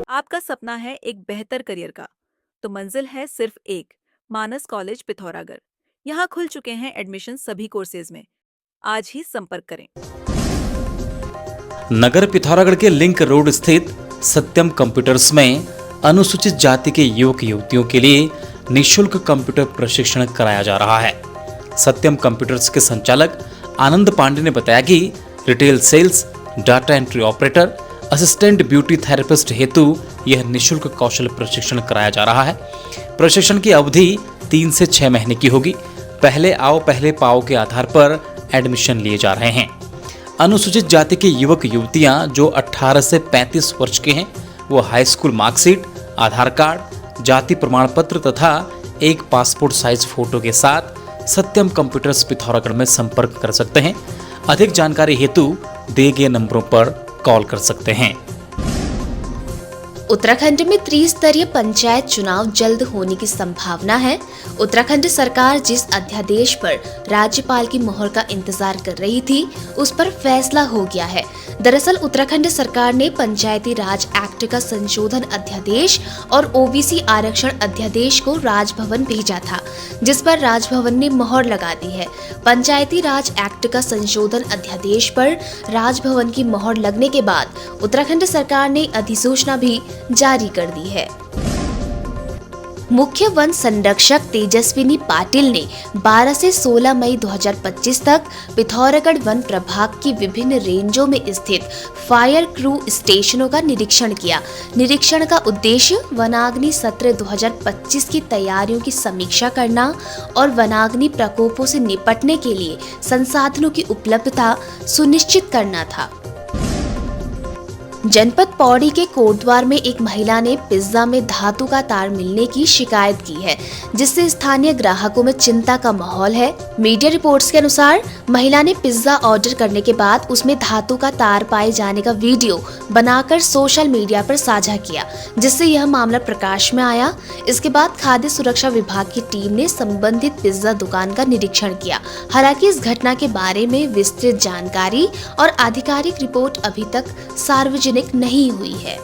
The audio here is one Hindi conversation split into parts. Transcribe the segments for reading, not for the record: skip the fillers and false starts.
आपका सपना है एक बेहतर करियर का, तो मंजिल है सिर्फ एक, मानस कॉलेज पिथौरागढ़। यहाँ खुल चुके हैं एडमिशन सभी कोर्सेज में। आज ही संपर्क करें। नगर पिथौरागढ़ के लिंक रोड स्थित सत्यम कंप्यूटर्स में अनुसूचित जाति के युवक युवतियों के लिए निःशुल्क कंप्यूटर प्रशिक्षण कराया जा रहा है। सत्यम कंप्यूटर्स के संचालक आनंद पांडे ने बताया कि retail sales, data entry operator, assistant beauty therapist हेतु यह निःशुल्क कौशल प्रशिक्षण कराया जा रहा है। प्रशिक्षण की अवधि 3 से 6 महीने की होगी। पहले आओ पहले पाओ के आधार पर एडमिशन लिए जा रहे हैं। अनुसूचित जाति के युवक युवतियां जो 18 से 35 वर्ष के हैं वो हाई स्कूल मार्कशीट, आधार कार्ड, जाति प्रमाण पत्र तथा एक पासपोर्ट साइज फोटो के साथ सत्यम कंप्यूटर्स पिथौरागढ़ में संपर्क कर सकते हैं। अधिक जानकारी हेतु दिए गए नंबरों पर कॉल कर सकते हैं। उत्तराखंड में त्रिस्तरीय पंचायत चुनाव जल्द होने की संभावना है। उत्तराखंड सरकार जिस अध्यादेश पर राज्यपाल की मोहर का इंतजार कर रही थी, उस पर फैसला हो गया है। दरअसल उत्तराखंड सरकार ने पंचायती राज एक्ट का संशोधन अध्यादेश और ओबीसी आरक्षण अध्यादेश को राजभवन भेजा था, जिस पर राजभवन ने मोहर लगा दी है। पंचायती राज एक्ट का संशोधन अध्यादेश पर राजभवन की मोहर लगने के बाद उत्तराखंड सरकार ने अधिसूचना भी जारी कर दी है। मुख्य वन संरक्षक तेजस्विनी पाटिल ने 12 से 16 मई 2025 तक पिथौरागढ़ वन प्रभाग की विभिन्न रेंजों में स्थित फायर क्रू स्टेशनों का निरीक्षण किया। निरीक्षण का उद्देश्य वनाग्नि सत्र 2025 की तैयारियों की समीक्षा करना और वनाग्नि प्रकोपों से निपटने के लिए संसाधनों की उपलब्धता सुनिश्चित करना था। जनपद पौड़ी के कोटद्वार में एक महिला ने पिज्जा में धातु का तार मिलने की शिकायत की है, जिससे स्थानीय ग्राहकों में चिंता का माहौल है। मीडिया रिपोर्ट्स के अनुसार महिला ने पिज्जा ऑर्डर करने के बाद उसमें धातु का तार पाए जाने का वीडियो बनाकर सोशल मीडिया पर साझा किया, जिससे यह मामला प्रकाश में आया। इसके बाद खाद्य सुरक्षा विभाग की टीम ने संबंधित पिज्जा दुकान का निरीक्षण किया। हालांकि इस घटना के बारे में विस्तृत जानकारी और आधिकारिक रिपोर्ट अभी तक सार्वजनिक नहीं हुई है।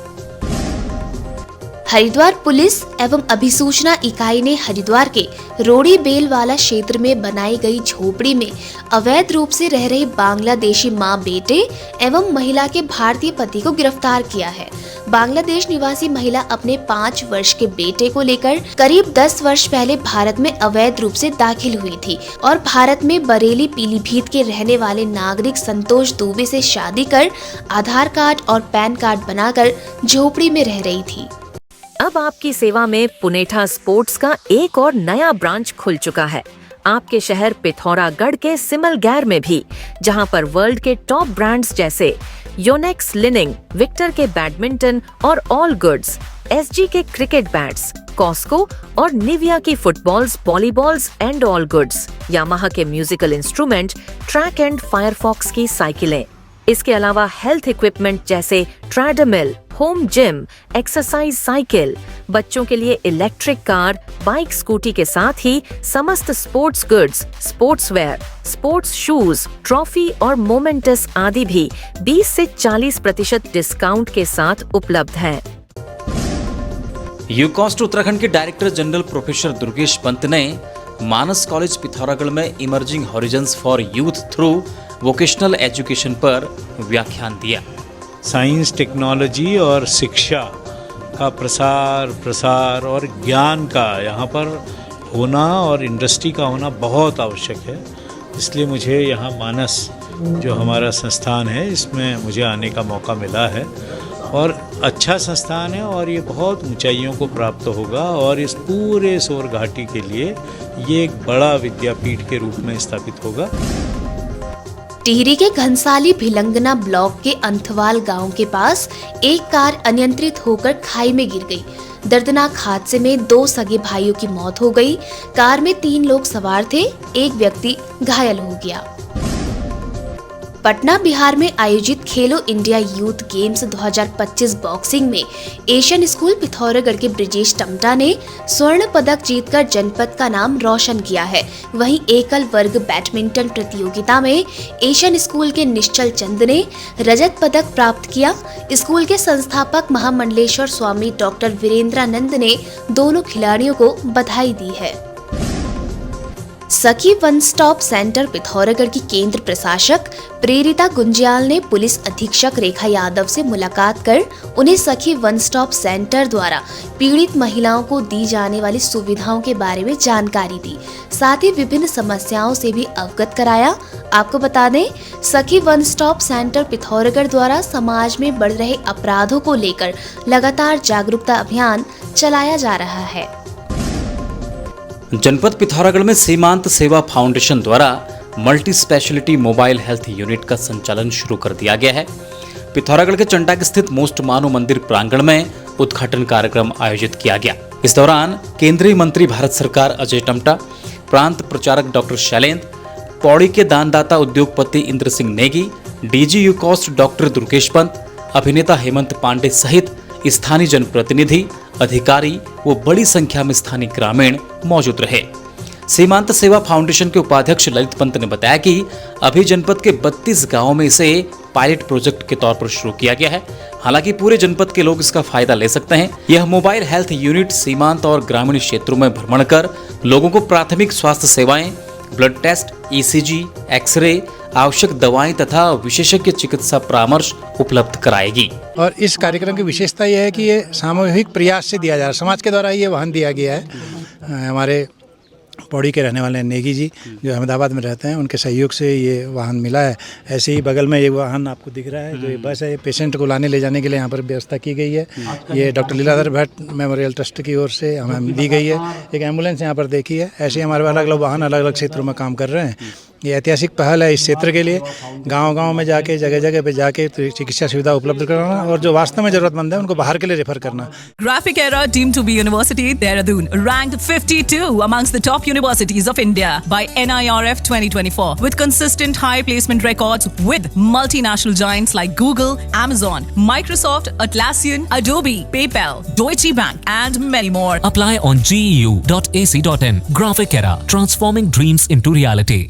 हरिद्वार पुलिस एवं अभिसूचना इकाई ने हरिद्वार के रोड़ी बेलवाला क्षेत्र में बनाई गई झोपड़ी में अवैध रूप से रह रहे बांग्लादेशी मां बेटे एवं महिला के भारतीय पति को गिरफ्तार किया है। बांग्लादेश निवासी महिला अपने 5 वर्ष के बेटे को लेकर करीब 10 वर्ष पहले भारत में अवैध रूप से दाखिल हुई थी और भारत में बरेली पीलीभीत के रहने वाले नागरिक संतोष दुबे से शादी कर आधार कार्ड और पैन कार्ड बनाकर झोपड़ी में रह रही थी। अब आपकी सेवा में पुनेठा स्पोर्ट्स का एक और नया ब्रांच खुल चुका है। आपके शहर पिथौरागढ़ के सिमलगैर में भी, जहां पर वर्ल्ड के टॉप ब्रांड्स जैसे योनेक्स लिनिंग, विक्टर के बैडमिंटन और ऑल गुड्स, एसजी के क्रिकेट बैट्स, कॉस्को और निविया की footballs, volleyballs and all goods, Yamaha के musical instrument, track and Firefox की साइकिलें। इसके अलावा हेल्थ इक्विपमेंट जैसे treadmill, home gym, exercise cycle, बच्चों के लिए इलेक्ट्रिक कार, बाइक, स्कूटी के साथ ही समस्त sports goods, sports wear, sports shoes, trophy और मोमेंटस आदि भी 20 से 40% डिस्काउंट के साथ उपलब्ध है। यूकॉस्ट उत्तराखंड के director general professor Durgesh Pant ने मानस कॉलेज पिथौरागढ़ में emerging horizons for youth through vocational education पर व्याख्यान दिया। साइंस, टेक्नोलॉजी और शिक्षा का प्रसार और ज्ञान का यहाँ पर होना और इंडस्ट्री का होना बहुत आवश्यक है। इसलिए मुझे यहाँ मानस जो हमारा संस्थान है, इसमें मुझे आने का मौका मिला है और अच्छा संस्थान है और ये बहुत ऊंचाइयों को प्राप्त होगा और इस पूरे सोर घाटी के लिए ये एक बड़ा विद्यापीठ के रूप में स्थापित होगा। टिहरी के घनसाली भिलंगना ब्लॉक के अंथवाल गांव के पास एक कार अनियंत्रित होकर खाई में गिर गई। दर्दनाक हादसे में 2 सगे भाइयों की मौत हो गई। कार में 3 लोग सवार थे, एक व्यक्ति घायल हो गया। पटना बिहार में आयोजित खेलो इंडिया यूथ गेम्स 2025 बॉक्सिंग में एशियन स्कूल पिथौरागढ़ के ब्रिजेश टमटा ने स्वर्ण पदक जीतकर जनपद का नाम रोशन किया है। वहीं एकल वर्ग बैडमिंटन प्रतियोगिता में एशियन स्कूल के निश्चल चंद ने रजत पदक प्राप्त किया। स्कूल के संस्थापक महामंडलेश्वर स्वामी डॉक्टर वीरेंद्रानंद ने दोनों खिलाड़ियों को बधाई दी है। सखी वन स्टॉप सेंटर पिथौरागढ़ की केंद्र प्रशासक प्रेरिता गुंजियाल ने पुलिस अधीक्षक रेखा यादव से मुलाकात कर उन्हें सखी वन स्टॉप सेंटर द्वारा पीड़ित महिलाओं को दी जाने वाली सुविधाओं के बारे में जानकारी दी। साथ ही विभिन्न समस्याओं से भी अवगत कराया। आपको बता दें, सखी वन स्टॉप सेंटर पिथौरागढ़ द्वारा समाज में बढ़ रहे अपराधों को लेकर लगातार जागरूकता अभियान चलाया जा रहा है। जनपद पिथौरागढ़ में सीमांत सेवा फाउंडेशन द्वारा multi speciality mobile health unit का संचालन शुरू कर दिया गया है। पिथौरागढ़ के चंटाक स्थित मोस्ट मानो मंदिर प्रांगण में उद्घाटन कार्यक्रम आयोजित किया गया। इस दौरान केंद्रीय मंत्री भारत सरकार अजय टमटा, प्रांत प्रचारक डॉक्टर शैलेंद्र, पौड़ी के दानदाता उद्योगपति Indra Singh Negi, DG UCOST doctor Durgesh Pant, अभिनेता हेमंत पांडे सहित स्थानीय जनप्रतिनिधि, अधिकारी व बड़ी संख्या में स्थानीय ग्रामीण मौजूद रहे। सीमांत सेवा फाउंडेशन के उपाध्यक्ष ललित पंत ने बताया कि अभी जनपद के 32 गांवों में इसे पायलट प्रोजेक्ट के तौर पर शुरू किया गया है। हालांकि पूरे जनपद के लोग इसका फायदा ले सकते हैं। यह मोबाइल हेल्थ यूनिट सीमांत और ग्रामीण क्षेत्रों में भ्रमण कर लोगों को प्राथमिक स्वास्थ्य सेवाएं, ब्लड टेस्ट, ईसीजी, एक्सरे, आवश्यक दवाएं तथा विशेषज्ञ चिकित्सा परामर्श उपलब्ध कराएगी। और इस कार्यक्रम की विशेषता यह है कि ये सामूहिक प्रयास से दिया जा रहा है। समाज के द्वारा ये वाहन दिया गया है। हमारे पौड़ी के रहने वाले नेगी जी जो अहमदाबाद में रहते हैं, उनके सहयोग से ये वाहन मिला है। ऐसे ही बगल में ये वाहन आपको दिख रहा है, जो ये बस है, पेशेंट को लाने ले जाने के लिए यहाँ पर व्यवस्था की गई है। ये doctor Leeladhar Bhatt memorial trust की ओर से हमें दी गई है। एक एम्बुलेंस यहाँ पर देखी है। ऐसे ही हमारे अलग अलग वाहन अलग अलग क्षेत्रों में काम कर रहे हैं। ये ऐतिहासिक पहल है इस क्षेत्र के लिए। गांव-गांव में जाके, जगह जगह पे जाके चिकित्सा सुविधा उपलब्ध कराना और जो वास्तव में जरूरतमंद है उनको बाहर के लिए रेफर करना। Graphic Era deemed to be University Dehradun ranked 52 amongst the top universities of India by NIRF 2024 with consistent high placement records with multinational giants like Google, Amazon, Microsoft, Atlassian, Adobe, PayPal, Deutsche Bank and many more. Apply on geu.ac.in. Graphic Era, transforming dreams into reality.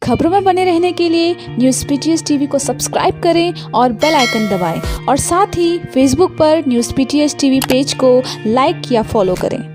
खबरों में बने रहने के लिए न्यूज़ पीटीएस टीवी को सब्सक्राइब करें और बेल आइकन दबाएं और साथ ही फेसबुक पर न्यूज़ पीटीएस टीवी पेज को लाइक या फॉलो करें।